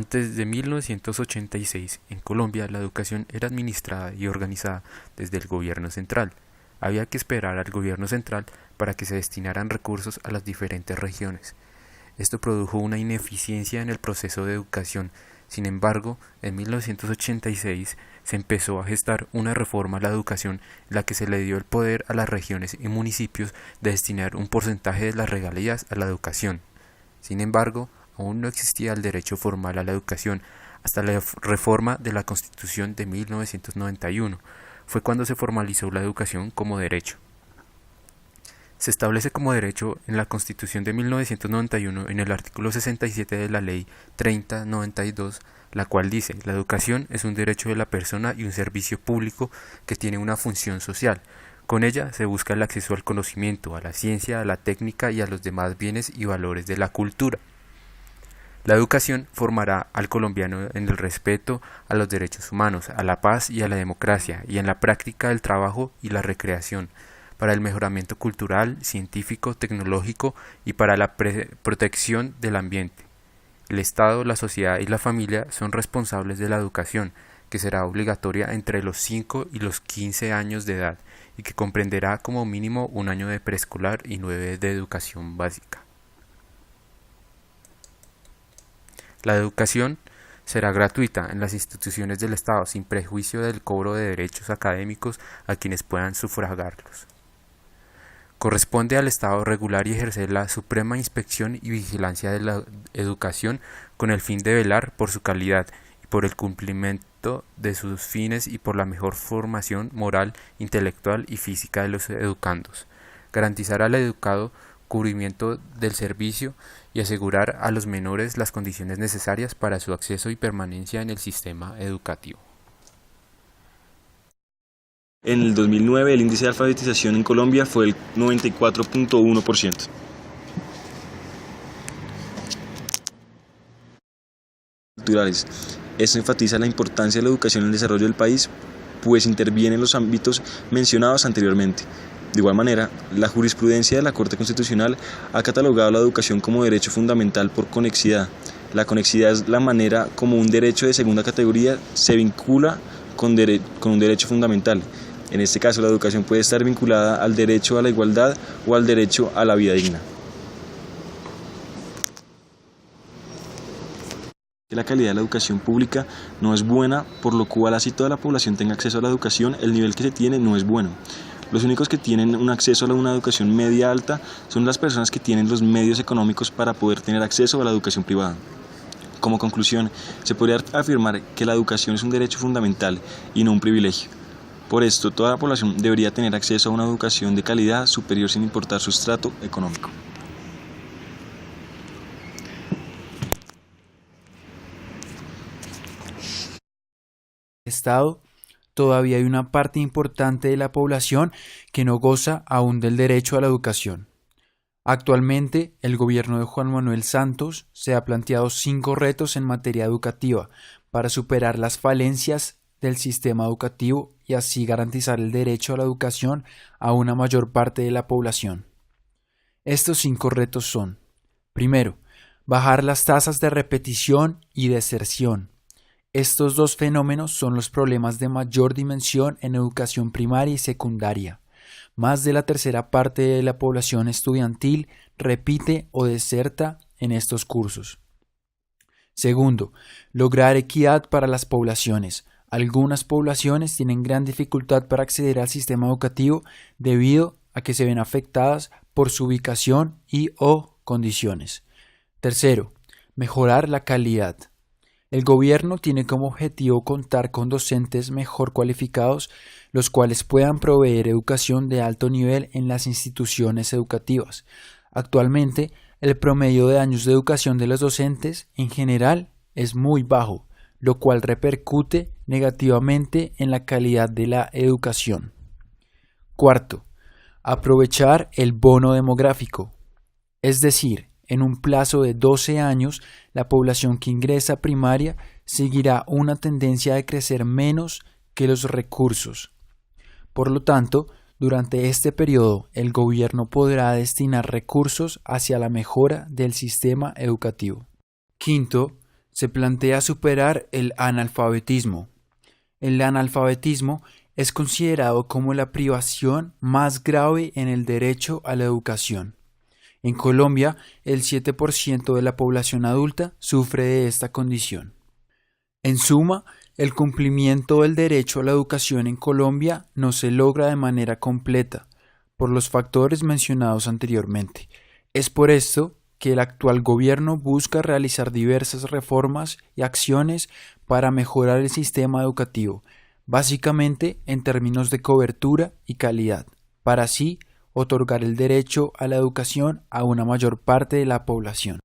Antes de 1986, en Colombia, la educación era administrada y organizada desde el gobierno central. Había que esperar al gobierno central para que se destinaran recursos a las diferentes regiones. Esto produjo una ineficiencia en el proceso de educación. Sin embargo, en 1986 se empezó a gestar una reforma a la educación en la que se le dio el poder a las regiones y municipios de destinar un porcentaje de las regalías a la educación. Sin embargo, aún no existía el derecho formal a la educación hasta la reforma de la Constitución de 1991. Fue cuando se formalizó la educación como derecho. Se establece como derecho en la Constitución de 1991 en el artículo 67 de la Ley 3092, la cual dice: la educación es un derecho de la persona y un servicio público que tiene una función social. Con ella se busca el acceso al conocimiento, a la ciencia, a la técnica y a los demás bienes y valores de la cultura. La educación formará al colombiano en el respeto a los derechos humanos, a la paz y a la democracia, y en la práctica del trabajo y la recreación, para el mejoramiento cultural, científico, tecnológico y para la protección del ambiente. El Estado, la sociedad y la familia son responsables de la educación, que será obligatoria entre los 5 y los 15 años de edad y que comprenderá como mínimo un año de preescolar y 9 de educación básica. La educación será gratuita en las instituciones del Estado sin prejuicio del cobro de derechos académicos a quienes puedan sufragarlos. Corresponde al Estado regular y ejercer la suprema inspección y vigilancia de la educación con el fin de velar por su calidad y por el cumplimiento de sus fines y por la mejor formación moral, intelectual y física de los educandos. Garantizar al educado cubrimiento del servicio y asegurar a los menores las condiciones necesarias para su acceso y permanencia en el sistema educativo. En el 2009 el índice de alfabetización en Colombia fue el 94.1%. Culturales. Esto enfatiza la importancia de la educación en el desarrollo del país, pues interviene en los ámbitos mencionados anteriormente. De igual manera, la jurisprudencia de la Corte Constitucional ha catalogado la educación como derecho fundamental por conexidad. La conexidad es la manera como un derecho de segunda categoría se vincula con un derecho fundamental. En este caso, la educación puede estar vinculada al derecho a la igualdad o al derecho a la vida digna. La calidad de la educación pública no es buena, por lo cual así toda la población tenga acceso a la educación, el nivel que se tiene no es bueno. Los únicos que tienen un acceso a una educación media alta son las personas que tienen los medios económicos para poder tener acceso a la educación privada. Como conclusión, se podría afirmar que la educación es un derecho fundamental y no un privilegio. Por esto, toda la población debería tener acceso a una educación de calidad superior sin importar su estrato económico. Estado, todavía hay una parte importante de la población que no goza aún del derecho a la educación. Actualmente, el gobierno de Juan Manuel Santos se ha planteado 5 retos en materia educativa para superar las falencias del sistema educativo y así garantizar el derecho a la educación a una mayor parte de la población. Estos 5 retos son: primero, bajar las tasas de repetición y deserción. Estos 2 fenómenos son los problemas de mayor dimensión en educación primaria y secundaria. Más de la tercera parte de la población estudiantil repite o deserta en estos cursos. Segundo, lograr equidad para las poblaciones. Algunas poblaciones tienen gran dificultad para acceder al sistema educativo debido a que se ven afectadas por su ubicación y/o condiciones. Tercero, mejorar la calidad. El gobierno tiene como objetivo contar con docentes mejor cualificados, los cuales puedan proveer educación de alto nivel en las instituciones educativas. Actualmente, el promedio de años de educación de los docentes en general es muy bajo, lo cual repercute negativamente en la calidad de la educación. Cuarto, aprovechar el bono demográfico, es decir, en un plazo de 12 años, la población que ingresa a primaria seguirá una tendencia de crecer menos que los recursos. Por lo tanto, durante este periodo, el gobierno podrá destinar recursos hacia la mejora del sistema educativo. Quinto, se plantea superar el analfabetismo. El analfabetismo es considerado como la privación más grave en el derecho a la educación. En Colombia, el 7% de la población adulta sufre de esta condición. En suma, el cumplimiento del derecho a la educación en Colombia no se logra de manera completa, por los factores mencionados anteriormente. Es por esto que el actual gobierno busca realizar diversas reformas y acciones para mejorar el sistema educativo, básicamente en términos de cobertura y calidad, para así otorgar el derecho a la educación a una mayor parte de la población.